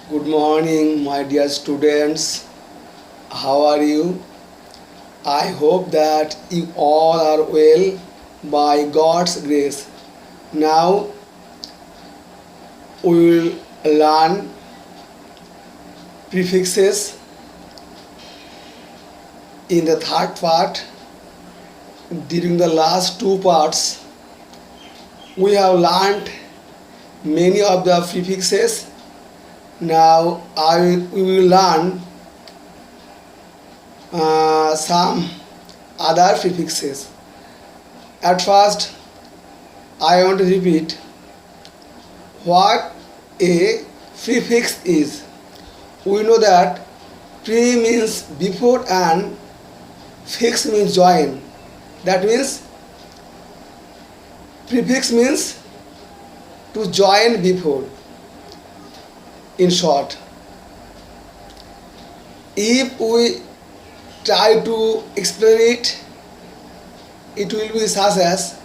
Good morning, my dear students. How are you? I hope that you all are well by God's grace. Now we will learn prefixes in the third part. During the last two parts, we have learned many of the prefixes. Now we will learn some other prefixes. At first, I want to repeat what a prefix is. We know that pre means before and fix means join. That means prefix means to join before. In short, if we try to explain it, it will be such as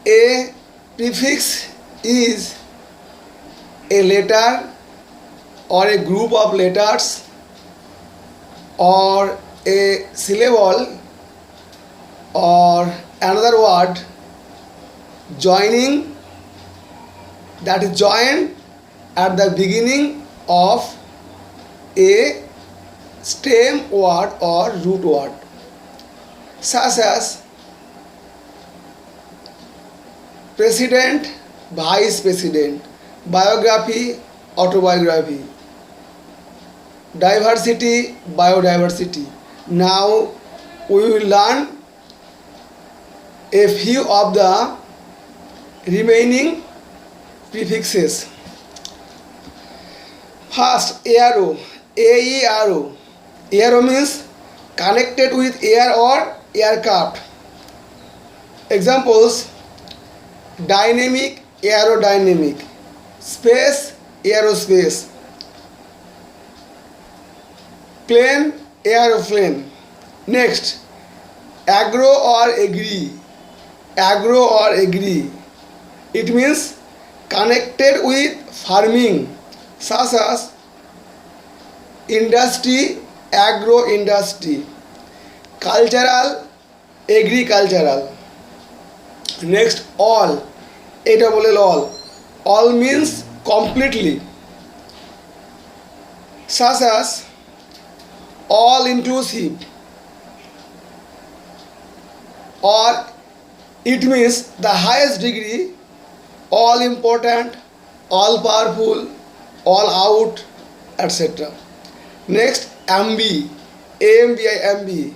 a prefix is a letter or a group of letters or a syllable or another word joining, that is joined at the beginning of a stem word or root word, such as president, vice president, biography, autobiography, diversity, biodiversity. Now we will learn a few of the remaining prefixes. First, arrow, A-E-R-O. Arrow means connected with air or aircraft. Examples: dynamic, aerodynamic, space, aerospace, plane, aeroplane. Next, agro or agree. Agro or agree. It means connected with farming, such as industry, agro industry, cultural, agricultural. Next, all, all. All means completely, such as all inclusive, or it means the highest degree, all important, all powerful, all out, etc. Next, ambi, ambi.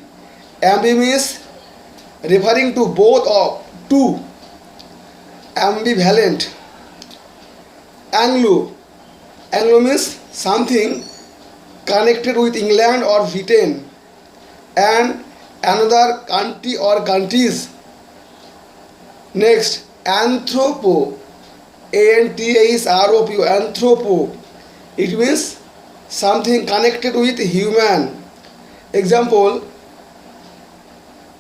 Ambi means referring to both or two, ambivalent. Anglo, Anglo means something connected with England or Britain and another country or countries. Next, anthropo, A-N-T-H-R-O-P, anthropo. It means something connected with human. Example,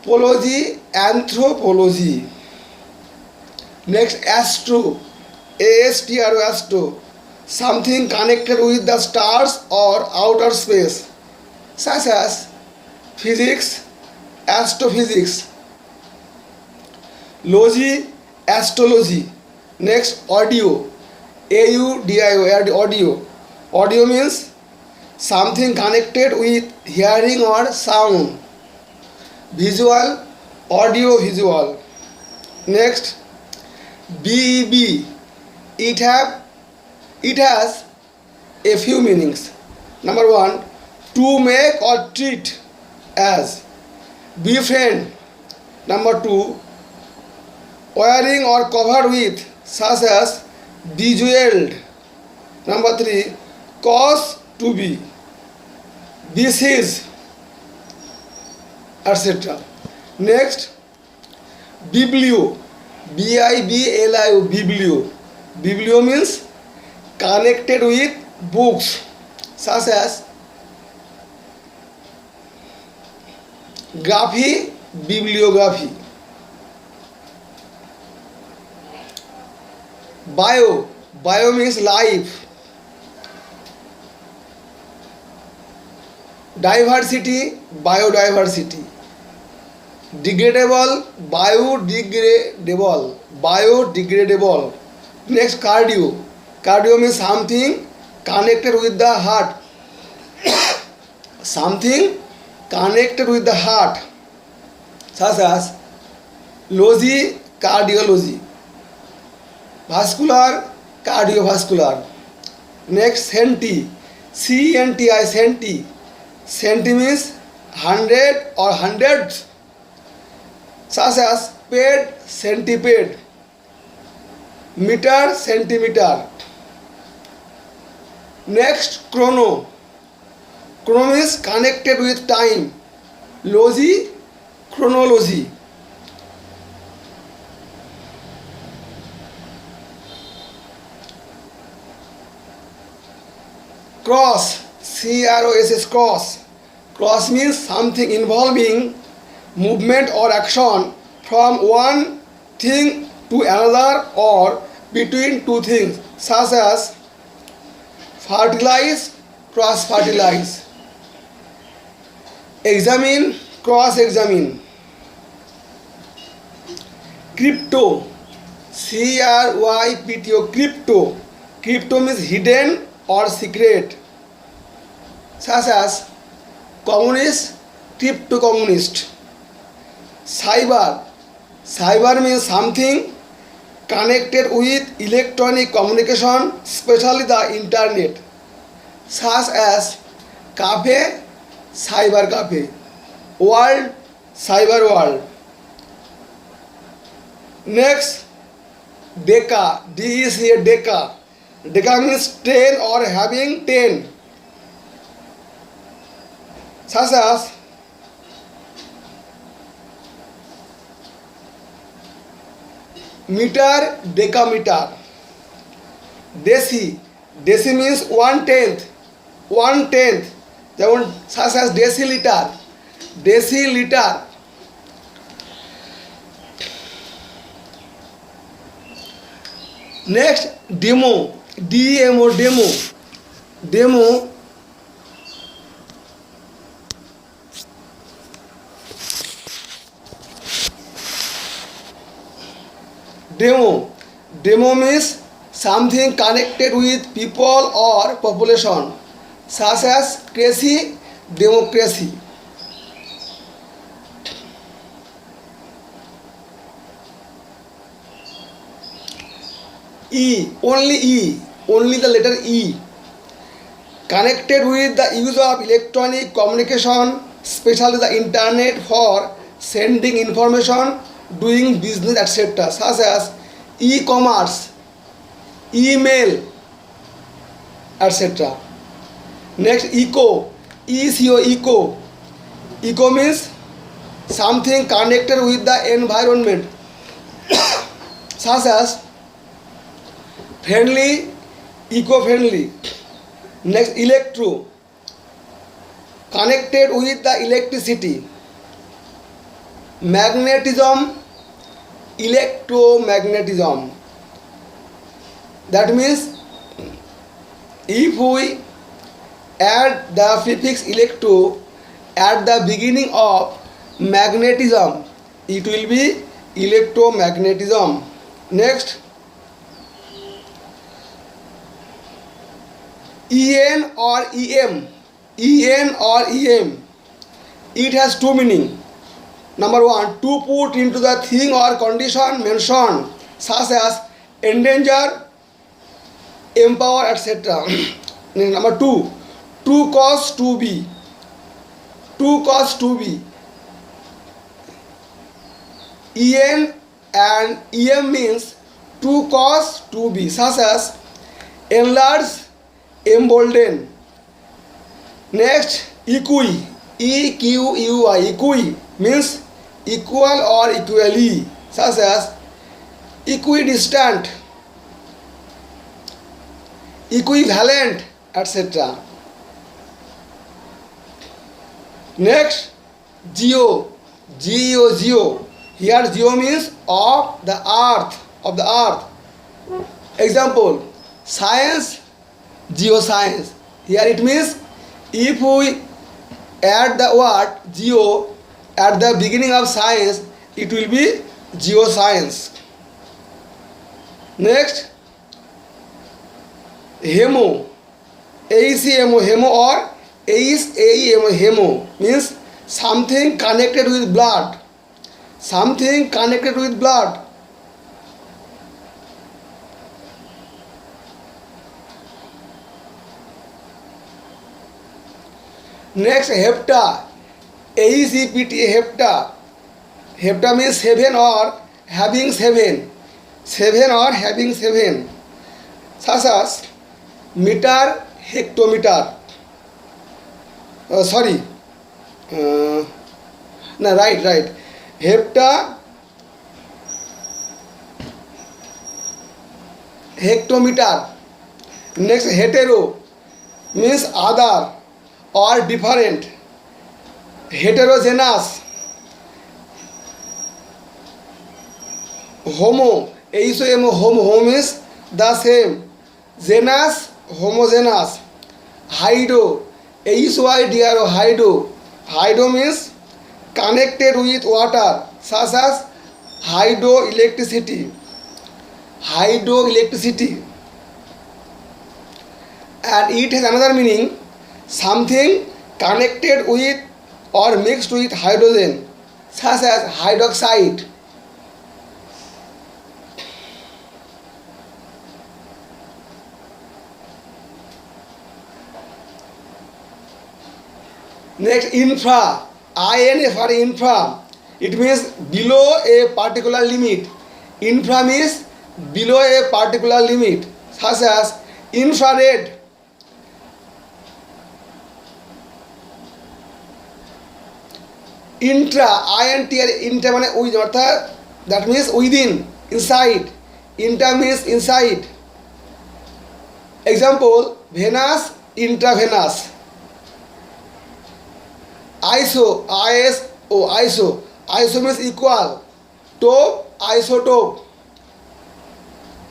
pology, anthropology. Next, astro, A-S-T-R-O, astro. Something connected with the stars or outer space, such as physics, astrophysics. Logy, astrology. Next, audio, A-U-D-I-O, audio. Audio means something connected with hearing or sound. Visual, audio visual. Next, BEB. It has a few meanings. Number one, to make or treat as. Befriend. Number two, wearing or covered with, such as bejeweled. Number three, cause to be, besiege, etc. Next, biblio, B-I-B-L-I-O, biblio. Biblio means connected with books, such as graphy, bibliography. Bio, Bio means life. Diversity, biodiversity. Degradable, biodegradable. Biodegradable. Next, cardio. Cardio means something connected with the heart. Something connected with the heart, such as logy, cardiology. Vascular, cardiovascular. Next, centi. CENTI, centi. Centi means 100 or hundreds, such as ped, centipede. Meter, centimeter. Next, chrono. Chrono is connected with time. Logy, chronology. Cross, CROSS, cross. Cross means something involving movement or action from one thing to another or between two things, such as fertilize, cross fertilize. Examine, cross examine. Crypto, CRYPTO, crypto. Crypto means hidden or secret, such as communist, crypto communist. Cyber, cyber means something connected with electronic communication, especially the internet, such as cafe, cyber cafe. World, cyber world. Next, deca, DECA, deca. Deca means 10 or having 10, such as meter, decameter. Deci, deci means 1/10, 1/10, যেমন such as deciliter, deciliter. Next, demo, DEMO, demo. Demo demo. Demo means something connected with people or population, such as crazy, democracy. E, only the letter E. Connected with the use of electronic communication, especially the internet, for sending information, doing business, etc., such as e-commerce, email, etc. Next, eco, eco. Eco means something connected with the environment, such as friendly, eco-friendly. Next, electro, connected with the electricity. Magnetism, electromagnetism. That means if we add the prefix electro at the beginning of magnetism, it will be electromagnetism. Next, EN or EM. EN or EM. It has two meaning. Number one, to put into the thing or condition mentioned, such as endanger, empower, etc. Number two, to cause to be. To cause to be. EN and EM means to cause to be, such as enlarge, embolden. Next, equi, EQUI. Equi means equal or equally, such as equidistant, equivalent, etc. Next, geo, geo. Here geo means of the earth, Example, science, geoscience. Here it means if we add the word geo at the beginning of science, it will be geoscience. Next, hemo, AECMO, hemo or AECMO, hemo means something connected with blood. Something connected with blood. Next, hepta, AECPT, hepta. Hepta means seven or having seven. Seven or having seven. Such as meter, hectometer. Right. Hepta, hectometer. Next, hetero means other or different. Heterogeneous. Homo, HOMO, homo means the same. Genus, homogeneous. Hydro, HYDRO, hydro. Hydro means connected with water, such as hydroelectricity. Hydroelectricity. And it has another meaning, something connected with or mixed with hydrogen, such as hydroxide. Next, infra, IN for infra. It means below a particular limit. Infra means below a particular limit, such as infrared. Intra, INTR, intra মানে with, অর্থাৎ that means within, inside. Intra means inside. Example, Venus, intravenous. ISO, ISO, ISO. ISO means equal. Tope, isotope.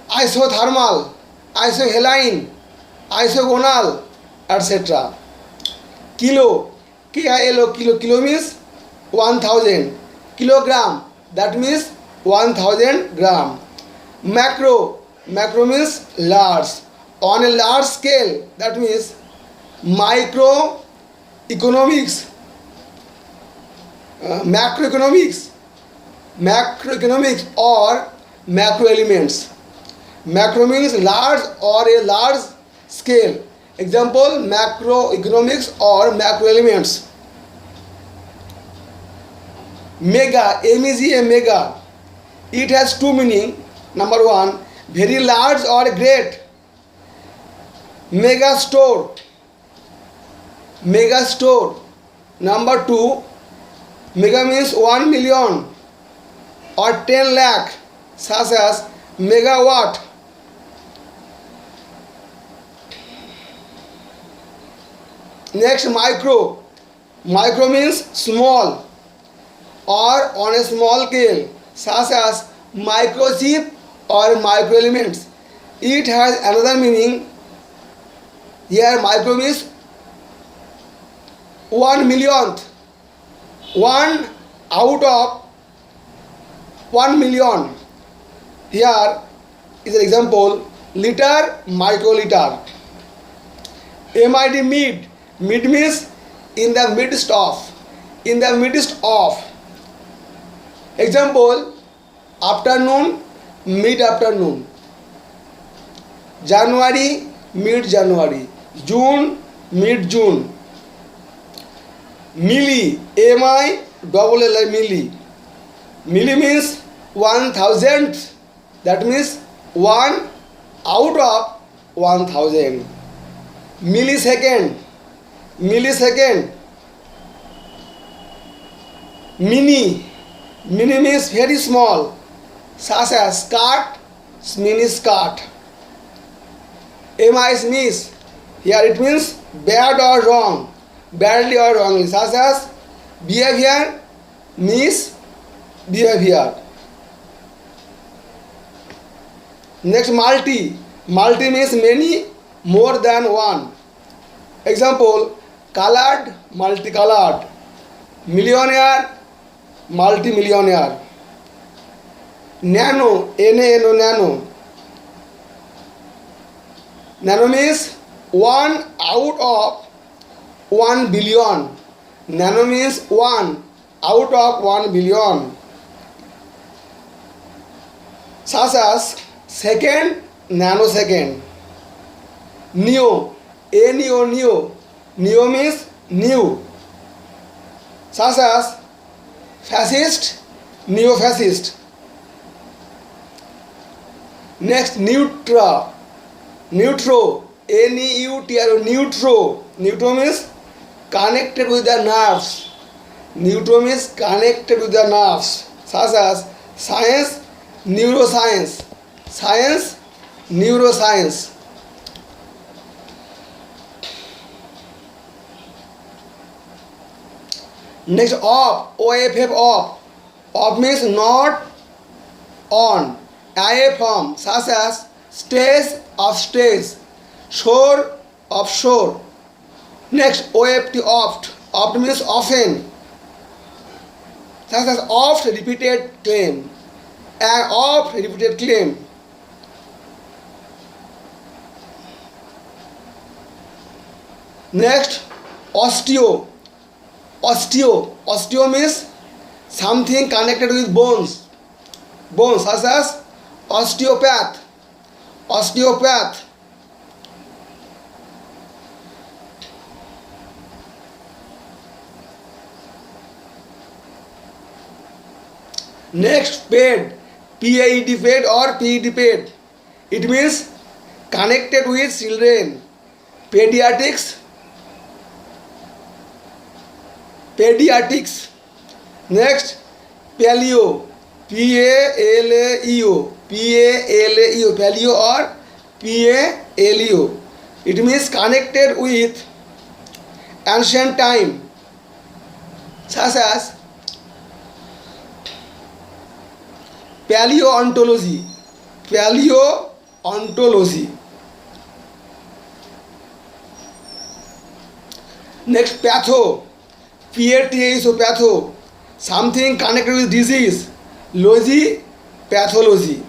Isothermal, isohaline, isogonal, etc. Kilo, KILO, kilo means 1000. Kilogram, that means 1000 gram. Macro means large. On a large scale, that means microeconomics. Macroeconomics or macro elements. Macro means large or a large scale. Example, macroeconomics or macro elements. Mega, MEGA, mega. It has two meaning. Number one, very large or great. Mega store. Number two, mega means 1 million or 10 lakh, such as megawatt. Next, micro means small or on a small scale, such as microchip or microelements. It has another meaning. Here micro means 1 millionth, 1 out of 1 million. Here is an example, liter, microliter. MID, mid means in the midst of. Example, afternoon, mid afternoon. January, mid January. June, mid June. Milli, MILLI, milli. Milli means 1000th, that means 1 out of 1000. Millisecond. Mini means very small, such as skirt, mini skirt. MIS means, here it means bad or wrong, badly or wrongly, such as behavior, misbehavior. Next, Multi means many, more than one. Example, colored, multicolored. Millionaire, multimillionaire. Nano, N-A-N-O, nano. Nano means 1 out of 1 billion. Nano means 1 out of 1 billion. Such as second, nanosecond. Neo, N-E-O, neo. Neo means new. Such as fascist, neo-fascist. Next, neutro, N-E-U-T-R-O, neutro. Neutro means connected with the nerves. Neutro means connected with the nerves. Such as science, neuroscience. Science, neuroscience. Next, off, O-F-F, off. Off means not on. I from, such as stage, of stage. Shore, offshore. Next, O-F-T, oft. Oft means often. Such as oft repeated claim. An oft repeated claim. Next, osteo. Osteo means something connected with bones. Bones, such as osteopath. Next, paid. P-A-E-D, paid or P-E-D, paid. It means connected with children. Pediatrics. Next, paleo. P-A-L-A-E-O. Paleo or Paleo. It means connected with ancient time, such as paleontology. Next, patho. P-A-T-H-O, patho. Something connected with disease. Logy, pathology.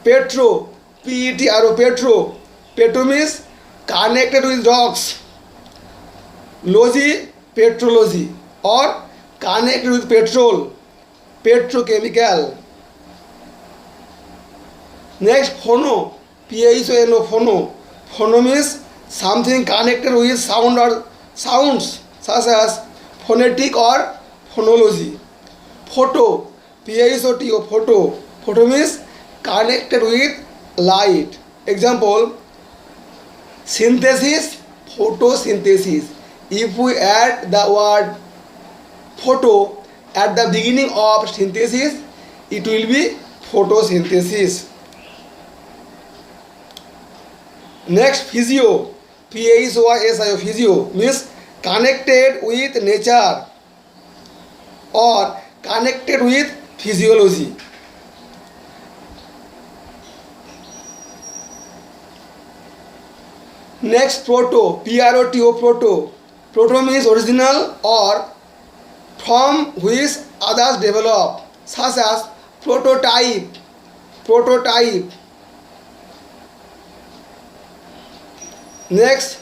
Petro, P-E-T-R-O, petro. Petro means connected with dogs. Logy, petrology, or connected with petrol. Petrochemical. Next, phono. P-H-O-N-O, phono. Phono means something connected with sound or sounds, such as phonetic or phonology. Photo. P-H-O-T-O, photo. Photo means connected with light. Example, synthesis, photosynthesis. If we add the word photo at the beginning of synthesis, it will be photosynthesis. Next, physio. P-H-O-I-S-I-O, physio means connected with nature or connected with physiology. Next, proto. P-R-O-T-O, proto. Proto means original or from which others develop, such as prototype. Next,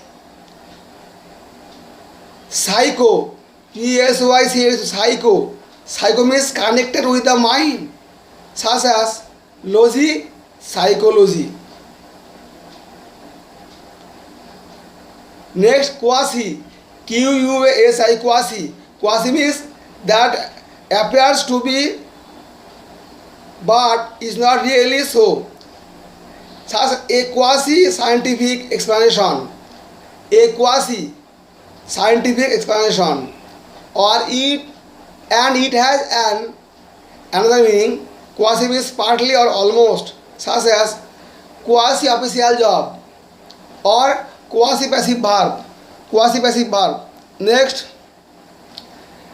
psycho. P-S-Y-C-H, psycho. Psycho means connected with the mind, such as logy, psychology. Next, quasi. Q-U-A-S-I, quasi. Quasi means that appears to be but is not really so. Such a quasi scientific explanation. A quasi scientific explanation, or it has another meaning. Quasi means partly or almost, such as quasi official job or quasi passive verb. Next,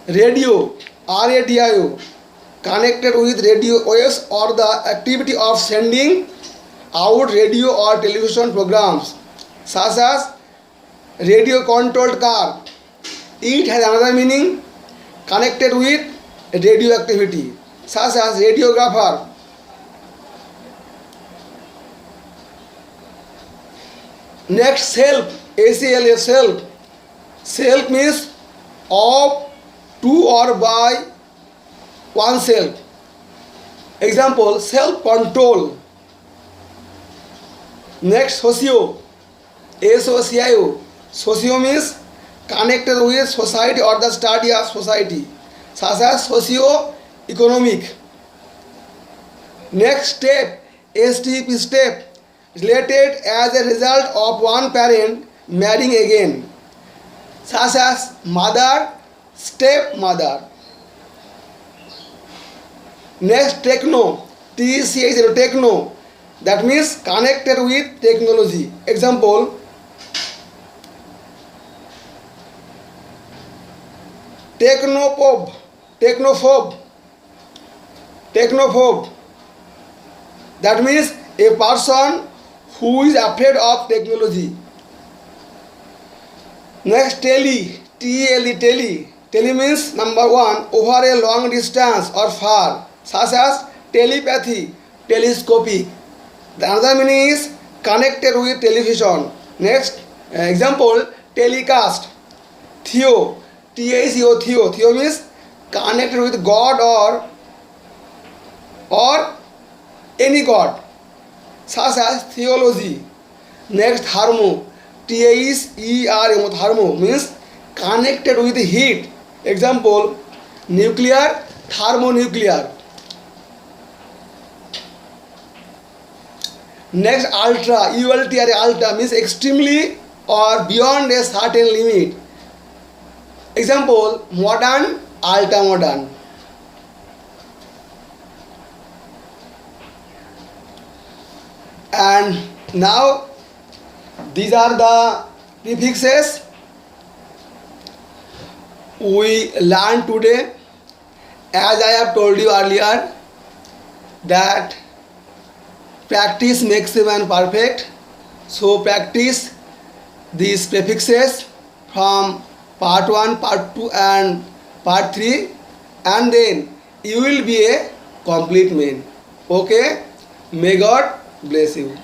radio. R-A-D-I-O, connected with radio waves or the activity of sending out radio or television programs, such as radio controlled car. It has another meaning connected with radioactivity, such as radiographer. Next, self, ACLF, self. Self means of, to or by oneself. Example, self-control. Next, socio, SOCIO. Socio means connected with society or the study of society, such as socio-economic. Next, step, STP, step, related as a result of one parent marrying again, such as mother, stepmother. Next, techno, TCH, techno, that means connected with technology. Example, technophobe, technophobe, that means a person who is afraid of technology. Next, tele, tele means number one, over a long distance or far, such as telepathy, telescopic. The other meaning is connected with television. Next, example, telecast, theo, TACO, theo means connected with God or any God, such as theology. Next, thermo, THERMO, thermo means connected with heat. Example, nuclear, thermonuclear. Next, ultra, ULTRA, ultra means extremely or beyond a certain limit. Example, modern, ultra modern. And now these are the prefixes we learned today. As I have told you earlier that practice makes a man perfect. So practice these prefixes from part 1, part 2 and part 3, and then you will be a complete man. Okay? May God bless you.